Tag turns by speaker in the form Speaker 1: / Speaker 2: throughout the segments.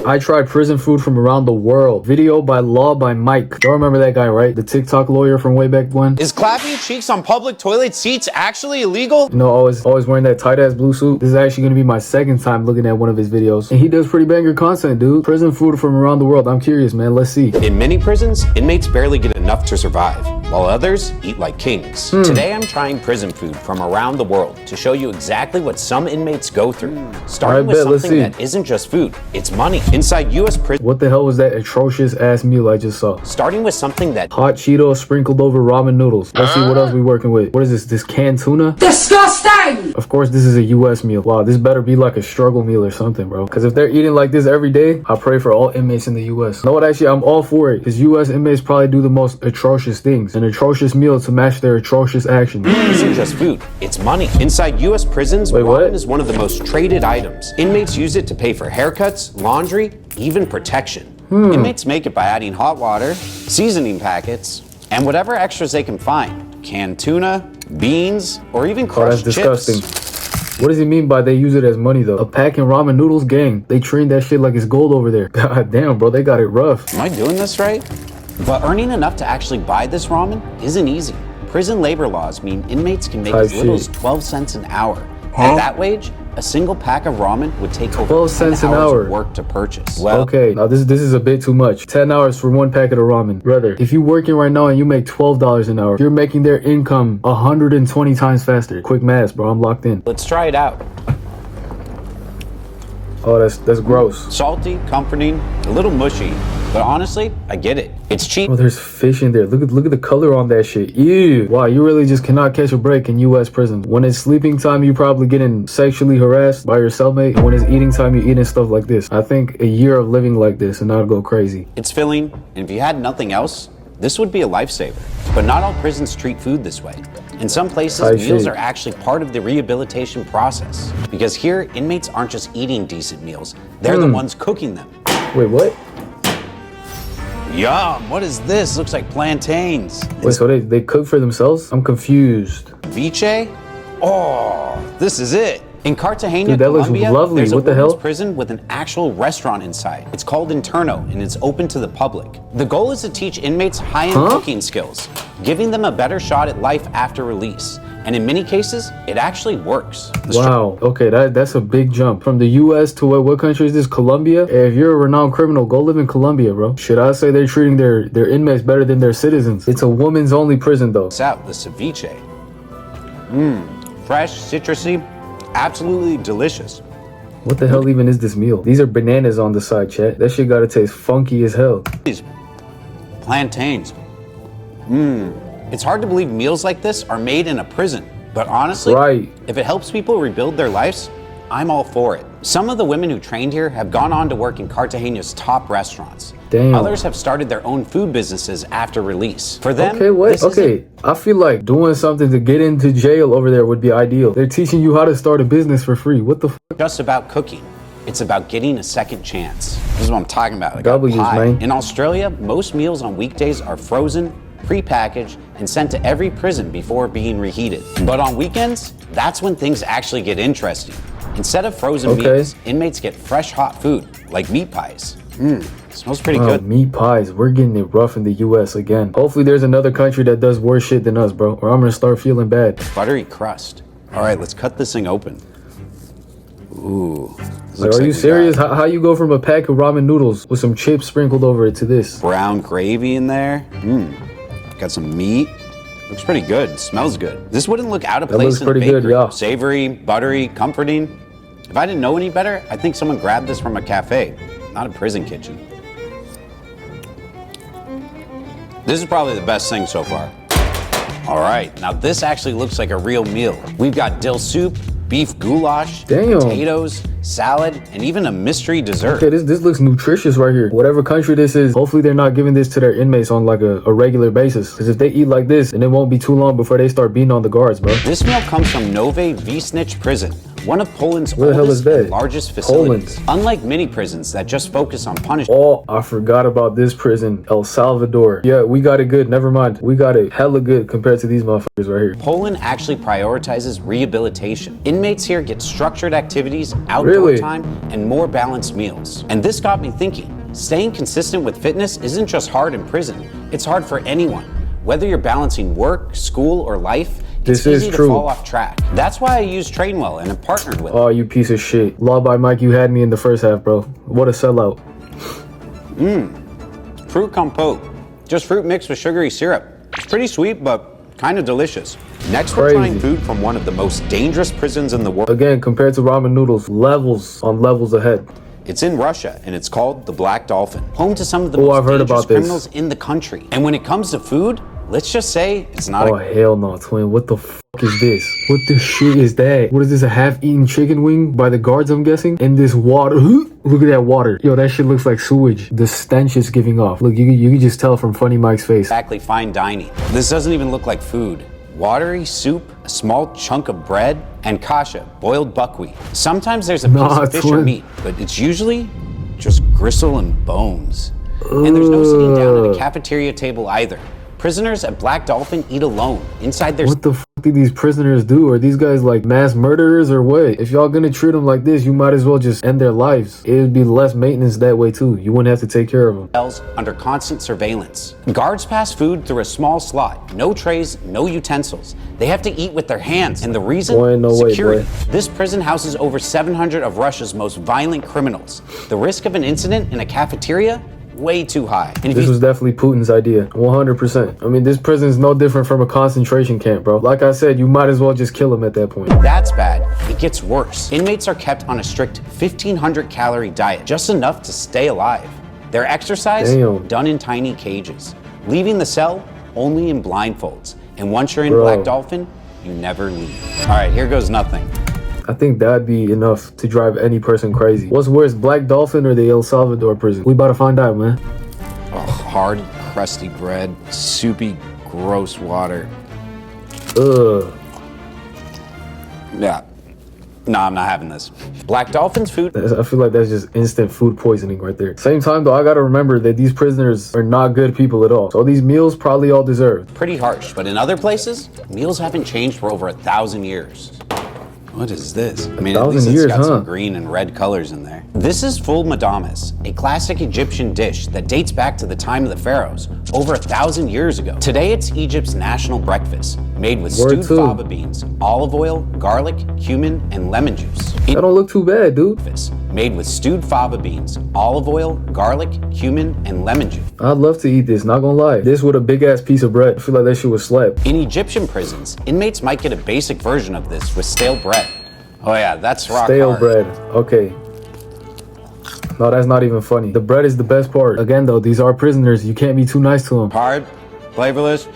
Speaker 1: I tried prison food from around the world. Video by Law by Mike. Y'all remember that guy, right? The TikTok lawyer from way back when?
Speaker 2: Is clapping your cheeks on public toilet seats actually illegal?
Speaker 1: You know, always wearing that tight ass blue suit. This is actually gonna be my second time looking at one of his videos. And he does pretty banger content, dude. Prison food from around the world. I'm curious, man. Let's see.
Speaker 2: In many prisons, inmates barely get enough to survive, while others eat like kings. Today I'm trying prison food from around the world to show you exactly what some inmates go through. Starting with something that isn't just food, it's money. Inside US prison.
Speaker 1: What the hell was that atrocious ass meal I just saw?
Speaker 2: Starting with something that
Speaker 1: hot Cheetos sprinkled over ramen noodles. Let's see what else we working with. What is this? This canned tuna?
Speaker 3: Disgusting!
Speaker 1: Of course, this is a US meal. Wow, this better be like a struggle meal or something, bro. Because if they're eating like this every day, I pray for all inmates in the US. You know what? Actually, I'm all for it. Because US inmates probably do the most atrocious things. An atrocious meal to match their atrocious actions.
Speaker 2: isn't just food, it's money. Inside US prisons, ramen is one of the most traded items. Inmates use it to pay for haircuts, laundry, even protection. Inmates make it by adding hot water, seasoning packets, and whatever extras they can find. Canned tuna, beans, or even crushed
Speaker 1: that's
Speaker 2: chips.
Speaker 1: disgusting. What does he mean by they use it as money though? A pack of ramen noodles, gang. They train that shit like it's gold over there. God damn, bro, they got it rough.
Speaker 2: Am I doing this right? But earning enough to actually buy this ramen isn't easy. Prison labor laws mean inmates can make as little as 12 cents an hour. At that wage, a single pack of ramen would take over
Speaker 1: 12
Speaker 2: 10
Speaker 1: cents an
Speaker 2: hours
Speaker 1: hour
Speaker 2: of work to purchase. Well,
Speaker 1: okay, now this is a bit too much. 10 hours for one packet of ramen. Brother, if you're working right now and you make $12 an hour, you're making their income 120 times faster. Quick math, bro, I'm locked in.
Speaker 2: let's try it out.
Speaker 1: Oh, that's gross.
Speaker 2: Salty, comforting, a little mushy, but honestly, I get it. It's cheap.
Speaker 1: Oh, there's fish in there. Look at the color on that shit. Ew. Wow, you really just cannot catch a break in US prisons. When it's sleeping time, you probably getting sexually harassed by your cellmate. And when it's eating time, you're eating stuff like this. I think a year of living like this and I'd go crazy.
Speaker 2: It's filling, and if you had nothing else, this would be a lifesaver. But not all prisons treat food this way. In some places, meals are actually part of the rehabilitation process. Because here, inmates aren't just eating decent meals, they're the ones cooking them.
Speaker 1: Wait, what?
Speaker 2: Yum, what is this? Looks like plantains.
Speaker 1: Wait, so they cook for themselves? I'm confused.
Speaker 2: Ceviche? Oh, this is it. In Cartagena,
Speaker 1: Dude, that looks
Speaker 2: Colombia,
Speaker 1: lovely.
Speaker 2: there's
Speaker 1: What
Speaker 2: a
Speaker 1: the
Speaker 2: women's
Speaker 1: hell?
Speaker 2: prison with an actual restaurant inside. It's called Interno, and it's open to the public. The goal is to teach inmates high-end cooking skills, giving them a better shot at life after release. And in many cases, it actually works.
Speaker 1: Wow, okay, that's a big jump. From the US to what country is this? Colombia? If you're a renowned criminal, go live in Colombia, bro. Should I say they're treating their inmates better than their citizens? It's a woman's only prison though.
Speaker 2: It's out, the ceviche. Fresh, citrusy, absolutely delicious.
Speaker 1: What the hell even is this meal? These are bananas on the side, chat. That shit gotta taste funky as hell.
Speaker 2: These plantains. It's hard to believe meals like this are made in a prison. But honestly, if it helps people rebuild their lives, I'm all for it. Some of the women who trained here have gone on to work in Cartagena's top restaurants.
Speaker 1: Damn.
Speaker 2: Others have started their own food businesses after release. For them,
Speaker 1: okay, what?
Speaker 2: this
Speaker 1: Okay, I feel like doing something to get into jail over there would be ideal. They're teaching you how to start a business for free. What the fuck?
Speaker 2: just about cooking. It's about getting a second chance. This is what I'm talking about. Like
Speaker 1: W's, man.
Speaker 2: In Australia, most meals on weekdays are frozen, pre-packaged, and sent to every prison before being reheated. But on weekends, that's when things actually get interesting. Instead of frozen meals, inmates get fresh hot food, like meat pies. Smells pretty good.
Speaker 1: Meat pies. We're getting it rough in the US again. Hopefully there's another country that does worse shit than us, bro, or I'm gonna start feeling bad.
Speaker 2: Buttery crust. All right, let's cut this thing open. Ooh.
Speaker 1: Are you serious? How you go from a pack of ramen noodles with some chips sprinkled over it to this?
Speaker 2: Brown gravy in there. Got some meat. Looks pretty good. Smells good. This wouldn't look out of place in a bakery. Savory, buttery, comforting. If I didn't know any better, I think someone grabbed this from a cafe, not a prison kitchen. This is probably the best thing so far. All right, now this actually looks like a real meal. We've got dill soup, beef goulash, potatoes, salad, and even a mystery dessert.
Speaker 1: Okay, this looks nutritious right here. Whatever country this is, hopefully they're not giving this to their inmates on like a regular basis. Because if they eat like this, then it won't be too long before they start beating on the guards, bro.
Speaker 2: This meal comes from Nove Višnich Prison, one of Poland's
Speaker 1: Where the hell is
Speaker 2: oldest and
Speaker 1: that?
Speaker 2: largest facilities. Unlike many prisons that just focus on punishment.
Speaker 1: Oh, I forgot about this prison, El Salvador. Yeah, we got it good. Never mind. We got it hella good compared to these motherfuckers right here.
Speaker 2: Poland actually prioritizes rehabilitation. Inmates here get structured activities, outdoor
Speaker 1: Really?
Speaker 2: time, and more balanced meals. And this got me thinking, staying consistent with fitness isn't just hard in prison, it's hard for anyone. Whether you're balancing work, school, or life, it's
Speaker 1: This is
Speaker 2: easy to
Speaker 1: true.
Speaker 2: fall off track. That's why I use Trainwell and have partnered with
Speaker 1: Oh, you piece of shit. Law by Mike, you had me in the first half, bro. What a sellout.
Speaker 2: Fruit compote. Just fruit mixed with sugary syrup. It's pretty sweet, but kind of delicious. Next, we're
Speaker 1: Crazy.
Speaker 2: trying food from one of the most dangerous prisons in the world.
Speaker 1: Again, compared to ramen noodles, levels on levels ahead.
Speaker 2: It's in Russia, and it's called the Black Dolphin, home to some of the
Speaker 1: Oh,
Speaker 2: most
Speaker 1: I've heard
Speaker 2: dangerous
Speaker 1: about this.
Speaker 2: criminals in the country. And when it comes to food, let's just say it's not
Speaker 1: Oh, hell no, twin. What the fuck is this? What the shit is that? What is this, a half-eaten chicken wing by the guards, I'm guessing? And this water. Look at that water. Yo, that shit looks like sewage. The stench is giving off. Look, you can just tell from Funny Mike's face.
Speaker 2: exactly fine dining. This doesn't even look like food. Watery soup, a small chunk of bread, and kasha, boiled buckwheat. Sometimes there's a piece
Speaker 1: Nah,
Speaker 2: of fish or
Speaker 1: twin.
Speaker 2: meat, but it's usually just gristle and bones. And there's no sitting down at a cafeteria table either. Prisoners at Black Dolphin eat alone inside their
Speaker 1: What the fuck do these prisoners do? Are these guys like mass murderers or what? If y'all gonna treat them like this, you might as well just end their lives. It would be less maintenance that way too. You wouldn't have to take care of them.
Speaker 2: cells under constant surveillance. Guards pass food through a small slot. No trays, no utensils. They have to eat with their hands. And the reason?
Speaker 1: Boy, no way,
Speaker 2: Security.
Speaker 1: boy.
Speaker 2: This prison houses over 700 of Russia's most violent criminals. The risk of an incident in a cafeteria? Way too high. And if
Speaker 1: This
Speaker 2: you
Speaker 1: was definitely Putin's idea, 100%. I mean, this prison is no different from a concentration camp, bro. Like I said, you might as well just kill him at that point.
Speaker 2: that's bad, it gets worse. Inmates are kept on a strict 1,500 calorie diet, just enough to stay alive. Their exercise,
Speaker 1: Damn.
Speaker 2: done in tiny cages. Leaving the cell, only in blindfolds. And once you're in
Speaker 1: Bro.
Speaker 2: Black Dolphin, you never leave. All right, here goes nothing.
Speaker 1: I think that'd be enough to drive any person crazy. What's worse, Black Dolphin or the El Salvador prison? We about to find out, man.
Speaker 2: Hard, crusty bread, soupy, gross water.
Speaker 1: Ugh.
Speaker 2: Yeah. No, I'm not having this. Black Dolphin's food
Speaker 1: I feel like that's just instant food poisoning right there. Same time though, I gotta remember that these prisoners are not good people at all. So these meals probably all deserved.
Speaker 2: pretty harsh, but in other places, meals haven't changed for over 1,000 years. What is this? I mean, at
Speaker 1: 1,000
Speaker 2: least it's
Speaker 1: years,
Speaker 2: got
Speaker 1: huh?
Speaker 2: some green and red colors in there. This is full madames, a classic Egyptian dish that dates back to the time of the pharaohs, over 1,000 years ago. Today, it's Egypt's national breakfast, made with
Speaker 1: Word
Speaker 2: stewed
Speaker 1: too.
Speaker 2: fava beans, olive oil, garlic, cumin, and lemon juice.
Speaker 1: That don't look too bad, dude.
Speaker 2: Breakfast made with stewed fava beans, olive oil, garlic, cumin, and lemon juice.
Speaker 1: I'd love to eat this, not gonna lie. This with a big ass piece of bread. I feel like that shit was slapped.
Speaker 2: In Egyptian prisons, inmates might get a basic version of this with stale bread. Oh yeah, that's rock
Speaker 1: Stale
Speaker 2: hard.
Speaker 1: bread. Okay. No, that's not even funny. The bread is the best part. Again though, these are prisoners. You can't be too nice to them.
Speaker 2: Hard, flavorless,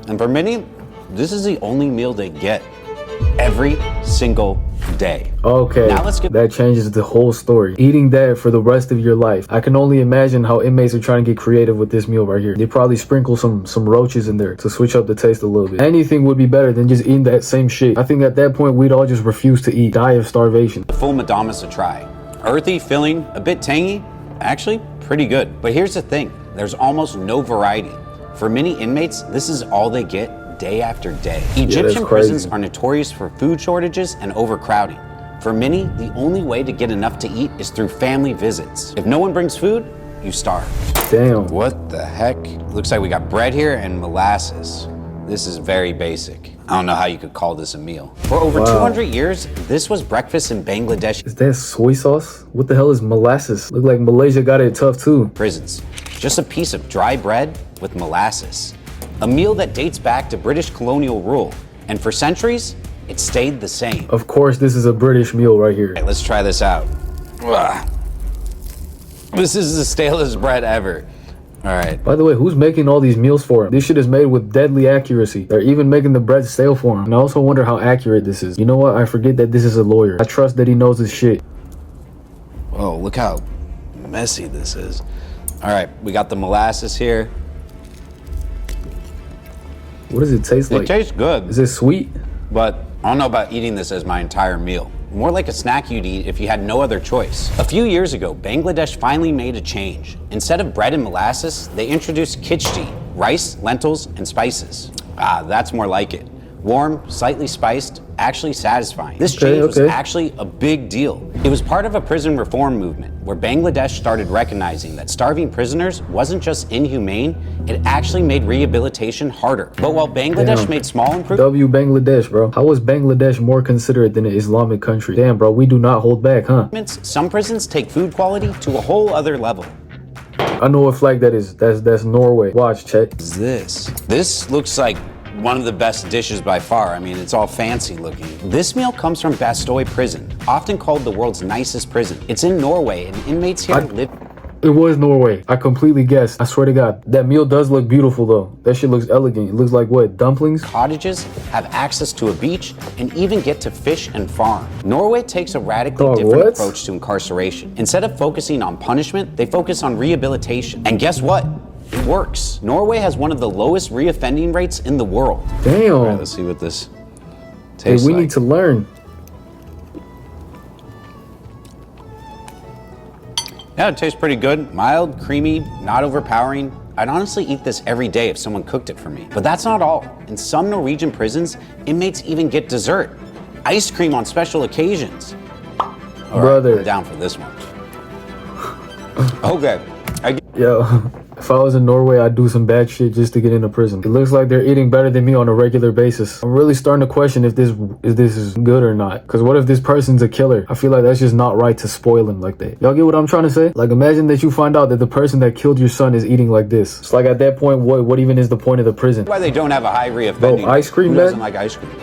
Speaker 2: and for many, this is the only meal they get every single day.
Speaker 1: Okay,
Speaker 2: Now let's get-
Speaker 1: that changes the whole story. Eating that for the rest of your life. I can only imagine how inmates are trying to get creative with this meal right here. They probably sprinkle some roaches in there to switch up the taste a little bit. Anything would be better than just eating that same shit. I think at that point we'd all just refuse to eat, die of starvation.
Speaker 2: The full madames to try. Earthy, filling, a bit tangy, actually pretty good. But here's the thing, there's almost no variety. For many inmates, this is all they get day after day. Egyptian
Speaker 1: crazy.
Speaker 2: prisons are notorious for food shortages and overcrowding. For many, the only way to get enough to eat is through family visits. If no one brings food, you starve.
Speaker 1: Damn.
Speaker 2: What the heck? Looks like we got bread here and molasses. This is very basic. I don't know how you could call this a meal. For over 200 years, this was breakfast in Bangladesh
Speaker 1: Is that soy sauce? What the hell is molasses? Look like Malaysia got it tough too.
Speaker 2: prisons. Just a piece of dry bread with molasses. A meal that dates back to British colonial rule. And for centuries, it stayed the same.
Speaker 1: Of course, this is a British meal right here.
Speaker 2: Alright, let's try this out. Ugh. This is the stalest bread ever. All right.
Speaker 1: By the way, who's making all these meals for him? This shit is made with deadly accuracy. They're even making the bread stale for him. And I also wonder how accurate this is. You know what? I forget that this is a lawyer. I trust that he knows his shit.
Speaker 2: Oh, look how messy this is. All right, we got the molasses here.
Speaker 1: What does it taste
Speaker 2: It
Speaker 1: like?
Speaker 2: tastes good,
Speaker 1: Is it sweet?
Speaker 2: but I don't know about eating this as my entire meal. more like a snack you'd eat if you had no other choice. A few years ago, Bangladesh finally made a change. Instead of bread and molasses, they introduced khichdi, rice, lentils, and spices. Ah, that's more like it. Warm, slightly spiced, actually satisfying. This change was actually a big deal. It was part of a prison reform movement where Bangladesh started recognizing that starving prisoners wasn't just inhumane, it actually made rehabilitation harder. But while Bangladesh made small improvements,
Speaker 1: Bangladesh, bro. How is Bangladesh more considerate than an Islamic country? Damn, bro, we do not hold back, huh?
Speaker 2: some prisons take food quality to a whole other level.
Speaker 1: I know what flag that is. That's Norway. Watch, check.
Speaker 2: This looks like one of the best dishes by far. I mean, it's all fancy looking. This meal comes from Bastøy Prison, often called the world's nicest prison. It's in Norway, and inmates here live.
Speaker 1: It was Norway. I completely guessed. I swear to God. That meal does look beautiful, though. That shit looks elegant. It looks like what? Dumplings?
Speaker 2: Cottages, have access to a beach, and even get to fish and farm. Norway takes a radically different approach to incarceration. Instead of focusing on punishment, they focus on rehabilitation. And guess what? It works. Norway has one of the lowest reoffending rates in the world.
Speaker 1: Damn.
Speaker 2: All right, let's see what this tastes like.
Speaker 1: We need to learn.
Speaker 2: Yeah, it tastes pretty good. Mild, creamy, not overpowering. I'd honestly eat this every day if someone cooked it for me. But that's not all. In some Norwegian prisons, inmates even get dessert. Ice cream on special occasions. All
Speaker 1: Brother.
Speaker 2: right, I'm down for this one. Okay.
Speaker 1: Yo, if I was in Norway, I'd do some bad shit just to get into prison. It looks like they're eating better than me on a regular basis. I'm really starting to question if this is good or not. Because what if this person's a killer? I feel like that's just not right to spoil him like that. Y'all get what I'm trying to say? Like, imagine that you find out that the person that killed your son is eating like this. It's like, at that point, what even is the point of the prison?
Speaker 2: Why they don't have a high reoffending?
Speaker 1: Bro, ice cream,
Speaker 2: Who doesn't like ice cream?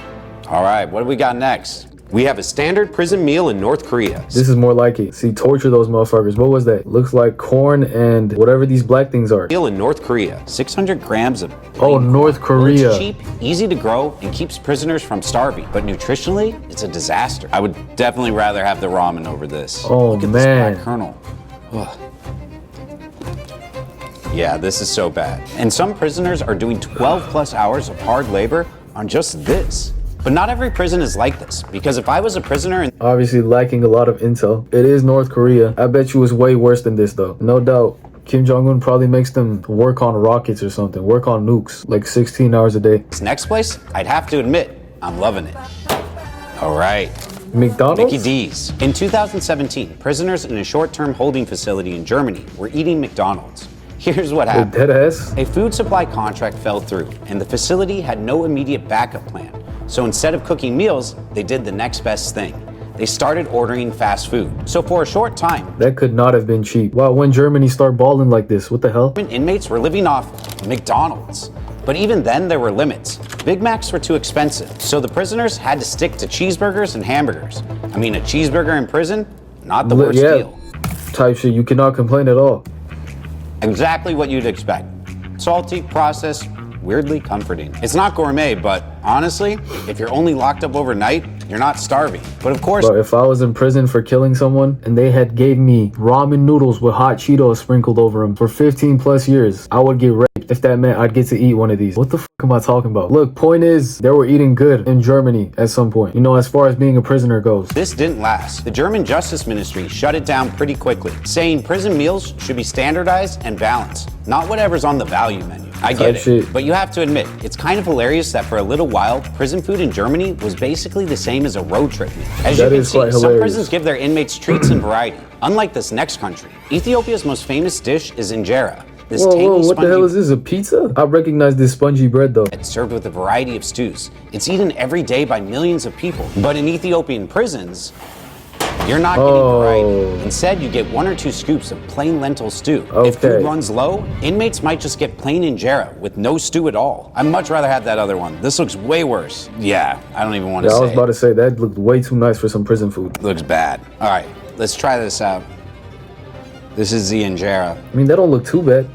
Speaker 2: All right, what do we got next? We have a standard prison meal in North Korea.
Speaker 1: This is more like it. See, torture those motherfuckers. What was that? Looks like corn and whatever these black things are.
Speaker 2: Meal in North Korea. 600 grams of
Speaker 1: North Korea.
Speaker 2: It's cheap, easy to grow, and keeps prisoners from starving. But nutritionally, it's a disaster. I would definitely rather have the ramen over this.
Speaker 1: Oh,
Speaker 2: Look at
Speaker 1: man.
Speaker 2: This black kernel. Ugh. Yeah, this is so bad. And some prisoners are doing 12 plus hours of hard labor on just this. But not every prison is like this, because if I was a prisoner and
Speaker 1: obviously lacking a lot of intel. It is North Korea. I bet you it's way worse than this though. No doubt. Kim Jong-un probably makes them work on rockets or something, work on nukes, like 16 hours a day.
Speaker 2: this next place, I'd have to admit, I'm loving it. All right.
Speaker 1: McDonald's?
Speaker 2: Mickey D's. In 2017, prisoners in a short-term holding facility in Germany were eating McDonald's. Here's what happened.
Speaker 1: Dead ass?
Speaker 2: A food supply contract fell through, and the facility had no immediate backup plan. So instead of cooking meals, they did the next best thing. They started ordering fast food. So for a short time,
Speaker 1: that could not have been cheap. Wow, when Germany start balling like this, what the hell?
Speaker 2: inmates were living off McDonald's. But even then, there were limits. Big Macs were too expensive, so the prisoners had to stick to cheeseburgers and hamburgers. I mean, a cheeseburger in prison, not the worst deal.
Speaker 1: Type shit, you cannot complain at all.
Speaker 2: Exactly what you'd expect. Salty, processed, weirdly comforting. It's not gourmet, but honestly, if you're only locked up overnight, you're not starving. But of course,
Speaker 1: bro, if I was in prison for killing someone and they had gave me ramen noodles with hot Cheetos sprinkled over them for 15 plus years, I would get raped if that meant I'd get to eat one of these. What the fuck am I talking about? Look, point is, they were eating good in Germany at some point. You know, as far as being a prisoner goes.
Speaker 2: This didn't last. The German Justice Ministry shut it down pretty quickly, saying prison meals should be standardized and balanced, not whatever's on the value menu. I get it, but you have to admit, it's kind of hilarious that for a little while, prison food in Germany was basically the same as a road trip meal. As you can see, some prisons give their inmates treats and variety, unlike this next country. Ethiopia's most famous dish is injera. This
Speaker 1: whoa, what the hell is this, a pizza? I recognize this spongy bread though.
Speaker 2: It's served with a variety of stews. It's eaten every day by millions of people. But in Ethiopian prisons, you're not getting variety. Instead, you get 1 or 2 scoops of plain lentil stew. If food runs low, inmates might just get plain injera with no stew at all. I'd much rather have that other one. This looks way worse. Yeah, I don't even want to say
Speaker 1: I was about to say, that looked way too nice for some prison food.
Speaker 2: Looks bad. All right, let's try this out. This is the injera.
Speaker 1: I mean, that don't look too bad.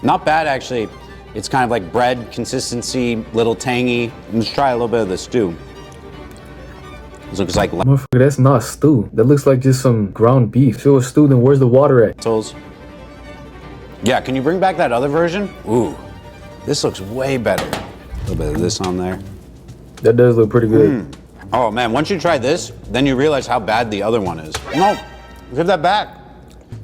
Speaker 2: Not bad, actually. It's kind of like bread consistency, little tangy. Let's try a little bit of the stew. This looks like
Speaker 1: motherfucker, that's not stew. That looks like just some ground beef. If it was stew, then where's the water at?
Speaker 2: lentils. Yeah, can you bring back that other version? Ooh, this looks way better. A little bit of this on there.
Speaker 1: That does look pretty good.
Speaker 2: Oh man, once you try this, then you realize how bad the other one is. No, give that back.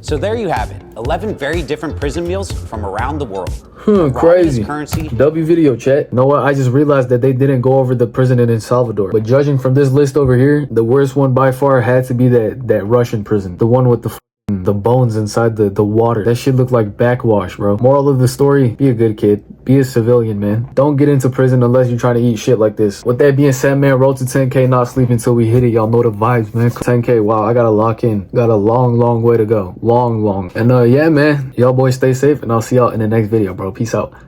Speaker 2: So there you have it, 11 very different prison meals from around the world.
Speaker 1: Crazy.
Speaker 2: Currency.
Speaker 1: W video chat. You know what? I just realized that they didn't go over the prison in El Salvador. But judging from this list over here, the worst one by far had to be that Russian prison. The one with the bones inside the water. That shit looked like backwash, bro. Moral of the story, be a good kid. Be a civilian, man. Don't get into prison unless you're trying to eat shit like this. With that being said, man, road to 10K, not sleep until we hit it. Y'all know the vibes, man. 10K, wow, I gotta lock in. Got a long way to go. Long. And yeah, man, y'all boys stay safe, and I'll see y'all in the next video, bro. Peace out.